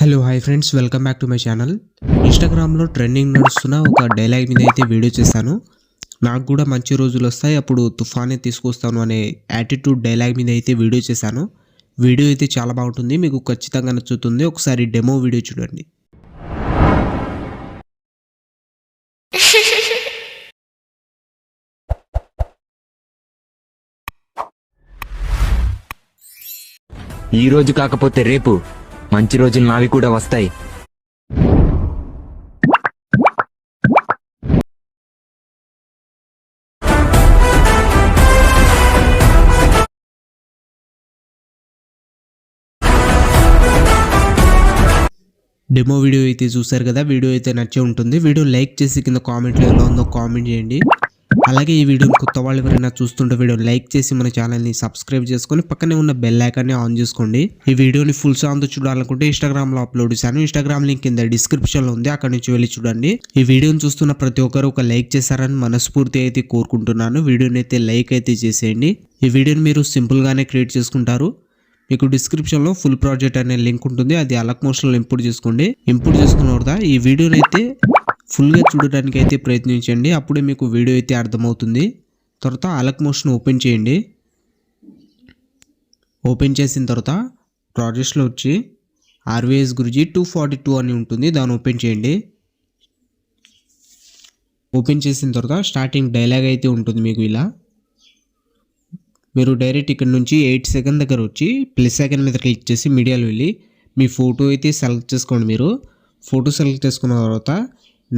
Hello hi friends, welcome back to my channel. ఇన్స్టాగ్రామ్లో trending నడుస్తున్న ఒక డైలాగ్ మీద అయితే వీడియో చేశాను. నాకు కూడా మంచి రోజులు వస్తాయి, అప్పుడు తుఫానే తీసుకొస్తాను అనే యాటిట్యూడ్ డైలాగ్ మీద అయితే వీడియో చేశాను. వీడియో అయితే చాలా బాగుంటుంది, మీకు ఖచ్చితంగా నచ్చుతుంది. ఒకసారి డెమో వీడియో చూడండి. ఈ రోజు కాకపోతే రేపు మంచి రోజులు నావి కూడా వస్తాయి. డెమో వీడియో అయితే చూసారు కదా, వీడియో అయితే నచ్చే ఉంటుంది. వీడియో లైక్ చేసి కింద కామెంట్లో ఎలా ఉందో కామెంట్ చేయండి. అలాగే ఈ వీడియోని కొత్త వాళ్ళు ఎవరైనా చూస్తుంటే వీడియో లైక్ చేసి మన ఛానల్ని సబ్స్క్రైబ్ చేసుకొని పక్కనే ఉన్న బెల్ ఐకాన్ని ఆన్ చేసుకోండి. ఈ వీడియోని ఫుల్ సాంగ్తో చూడాలనుకుంటే ఇన్స్టాగ్రామ్లో అప్లోడ్ చేశాను. ఇన్స్టాగ్రామ్ లింక్ కింద డిస్క్రిప్షన్లో ఉంది, అక్కడ నుంచి వెళ్ళి చూడండి. ఈ వీడియోని చూస్తున్న ప్రతి ఒక్కరు ఒక లైక్ చేశారని మనస్ఫూర్తి అయితే కోరుకుంటున్నాను. వీడియోని అయితే లైక్ అయితే చేసేయండి. ఈ వీడియోని మీరు సింపుల్గానే క్రియేట్ చేసుకుంటారు. మీకు డిస్క్రిప్షన్లో ఫుల్ ప్రాజెక్ట్ అనే లింక్ ఉంటుంది, అది అలక్ మోషన్లో ఇంపోర్ట్ చేసుకోండి. ఇంపోర్ట్ చేసుకున్న తర్వాత ఈ వీడియోని అయితే ఫుల్గా చూడడానికి అయితే ప్రయత్నించండి, అప్పుడే మీకు వీడియో అయితే అర్థమవుతుంది. తర్వాత అలక్ మోషన్ ఓపెన్ చేయండి. ఓపెన్ చేసిన తర్వాత ప్రాజెక్ట్స్లో వచ్చి ఆర్వీఎస్ గురుజీ 242 అని ఉంటుంది, దాన్ని ఓపెన్ చేయండి. ఓపెన్ చేసిన తర్వాత స్టార్టింగ్ డైలాగ్ అయితే ఉంటుంది మీకు ఇలా. మీరు డైరెక్ట్ ఇక్కడ నుంచి 8 సెకండ్ దగ్గర వచ్చి ప్లస్ సెకండ్ మీద క్లిక్ చేసి మీడియాలో వెళ్ళి మీ ఫోటో అయితే సెలెక్ట్ చేసుకోండి. మీరు ఫోటో సెలెక్ట్ చేసుకున్న తర్వాత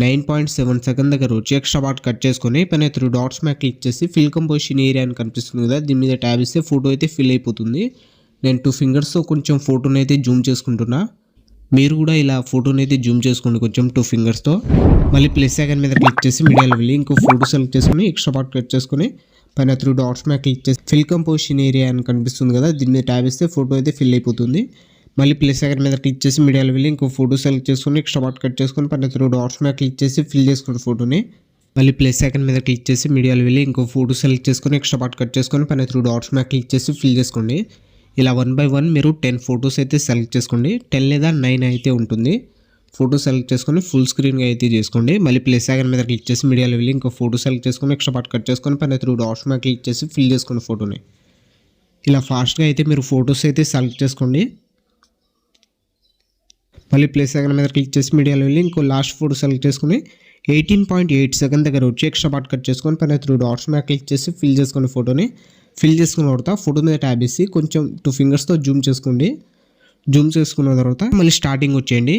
9.7 సెకండ్ దగ్గర వచ్చి ఎక్స్ట్రా పార్ట్ కట్ చేసుకొని పైన 3 డాట్స్ మీద క్లిక్ చేసి ఫిల్ కంపోజిషన్ ఏరియా అని కనిపిస్తుంది కదా, దీని మీద ట్యాబ్ ఇస్తే ఫోటో అయితే ఫిల్ అయిపోతుంది. నేను 2 ఫింగర్స్తో కొంచెం ఫోటోని అయితే జూమ్ చేసుకుంటున్నా. మీరు కూడా ఇలా ఫోటోని అయితే జూమ్ చేసుకోండి కొంచెం 2 ఫింగర్స్తో. మళ్ళీ ప్లస్ సెకండ్ మీద క్లిక్ చేసి మీడియాలో వెళ్ళి ఇంకో ఫోటో సెలెక్ట్ చేసుకొని ఎక్స్ట్రా పార్ట్ కట్ చేసుకొని పైన 3 డాట్స్ మీద క్లిక్ చేసి ఫిల్ కంపోజిషన్ ఏరియా అని కనిపిస్తుంది కదా, దీని మీద ట్యాబ్ ఇస్తే ఫోటో అయితే ఫిల్ అయిపోతుంది. మళ్ళీ ప్లస్ సెకండ్ మీద క్లిక్ చేసి మీడియాలో వెళ్ళి ఇంకో ఫోటో సెలెక్ట్ చేసుకొని ఎక్స్ట్రా పార్ట్ కట్ చేసుకొని పైన 3 డాట్స్ మీద క్లిక్ చేసి ఫిల్ చేసుకోండి ఫోటోని. మళ్ళీ ప్లస్ సెకండ్ మీద క్లిక్ చేసి మీడియాలో వెళ్ళి ఇంకో ఫోటో సెలెక్ట్ చేసుకొని ఎక్స్ట్రా పార్ట్ కట్ చేసుకొని పైన 3 డాట్స్ మీద క్లిక్ చేసి ఫిల్ చేసుకోండి. ఇలా 1 by 1 మీరు 10 ఫొటోస్ అయితే సెలెక్ట్ చేసుకోండి. 10 లేదా 9 అయితే ఉంటుంది. ఫోటో సెలెక్ట్ చేసుకొని ఫుల్ స్క్రీన్గా అయితే చేసుకోండి. మళ్ళీ ప్లస్ సెకండ్ మీద క్లిక్ చేసి మీడియాలో వెళ్ళి ఇంకో ఫోటో సెలెక్ట్ చేసుకొని ఎక్స్ట్రా పార్ట్ కట్ చేసుకొని పైన 3 డాట్స్ మీద క్లిక్ చేసి ఫిల్ చేసుకోండి ఫోటోని. ఇలా ఫాస్ట్గా అయితే మీరు ఫొటోస్ అయితే సెలెక్ట్ చేసుకోండి. మళ్ళీ ప్లస్ సెకండ్ మీద క్లిక్ చేసి మీడియాలో వెళ్ళి ఇంకో లాస్ట్ ఫోటో సెలెక్ట్ చేసుకుని 18.8 సెకండ్ దగ్గర వచ్చి ఎక్స్ట్రా పార్ట్ కట్ చేసుకొని పైన 3 డాట్స్ మీద క్లిక్ చేసి ఫిల్ చేసుకోండి ఫోటోని. ఫిల్ చేసుకున్న తర్వాత ఫోటో మీద ట్యాబ్ వేసి కొంచెం 2 ఫింగర్స్తో జూమ్ చేసుకోండి. జూమ్ చేసుకున్న తర్వాత మళ్ళీ స్టార్టింగ్ వచ్చేయండి.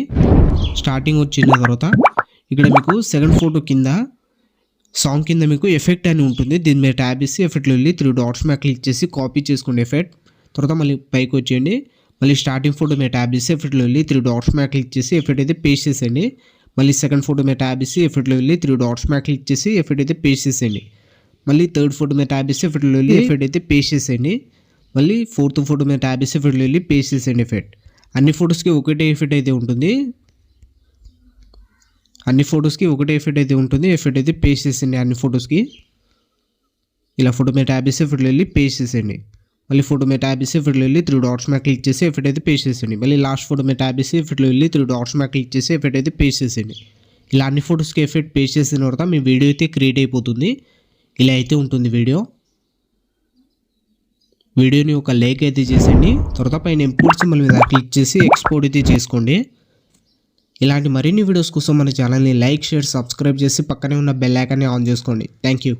స్టార్టింగ్ వచ్చిన తర్వాత ఇక్కడ మీకు సెకండ్ ఫోటో కింద సాంగ్ కింద మీకు ఎఫెక్ట్ అని ఉంటుంది, దీని మీద ట్యాబ్ వేసి ఎఫెక్ట్లో వెళ్ళి 3 డాట్స్ మీద క్లిక్ చేసి కాపీ చేసుకోండి ఎఫెక్ట్. తర్వాత మళ్ళీ పైకి వచ్చేయండి. మళ్ళీ స్టార్టింగ్ ఫోటో మీద ట్యాబ్ చేసి ఎఫెక్ట్లో వెళ్ళి 3 డాట్స్ మీద క్లిక్ చేసి ఎఫెక్ట్ అయితే పేస్ట్ చేసేయండి. మళ్ళీ సెకండ్ ఫోటో మీద ట్యాబ్ చేసి ఎఫెక్ట్లో వెళ్ళి 3 డాట్స్ మీద క్లిక్ చేసి ఎఫెక్ట్ అయితే పేస్ట్ చేసేయండి. మళ్ళీ థర్డ్ ఫోటో మీద ట్యాబ్ చేసి ఎఫెక్ట్లో వెళ్ళి ఎఫెక్ట్ అయితే పేస్ట్ చేసేయండి. మళ్ళీ ఫోర్త్ ఫోటో మీద ట్యాబ్ చేసి ఎఫెక్ట్లో వెళ్ళి పేస్ట్ చేసేయండి ఎఫెక్ట్. అన్ని ఫొటోస్కి ఒకటే ఎఫెక్ట్ అయితే ఉంటుంది. అన్ని ఫొటోస్కి ఒకటే ఎఫెక్ట్ అయితే ఉంటుంది. ఎఫెక్ట్ అయితే పేస్ట్ చేసేయండి అన్ని ఫొటోస్కి. ఇలా ఫోటో మీద ట్యాబ్ చేసి ఎఫెక్ట్లో వెళ్ళి పేస్ట్ చేసేయండి. మళ్ళీ ఫోటో మీద ట్యాబ్ చేసి ఎఫెక్ట్లో వెళ్ళి 3 డాట్స్ మీద క్లిక్ చేసి ఎఫెక్ట్ అయితే పేస్ట్ చేసేయండి. మళ్ళీ లాస్ట్ ఫోటో మీద ట్యాబ్ చేసి ఎఫెక్ట్లో వెళ్ళి 3 డాట్స్ మీద క్లిక్ చేసి ఎఫెక్ట్ అయితే పేస్ట్ చేసేయండి. ఇలా అన్ని ఫొటోస్కి ఎఫెక్ట్ పేస్ట్ చేసిన తర్వాత మీ వీడియో అయితే క్రియేట్ అయిపోతుంది. ఇలా అయితే ఉంటుంది వీడియో. వీడియోని ఒక లైక్ అయితే చేసేయండి. తర్వాత పైన ఇంపోర్ట్ సింబల్ మీద క్లిక్ చేసి ఎక్స్పోర్ట్ అయితే చేసుకోండి. ఇలాంటి మరిన్ని వీడియోస్ కోసం మన ఛానల్ని లైక్, షేర్, సబ్స్క్రైబ్ చేసి పక్కనే ఉన్న బెల్ ఐకాన్ని ఆన్ చేసుకోండి. Thank you.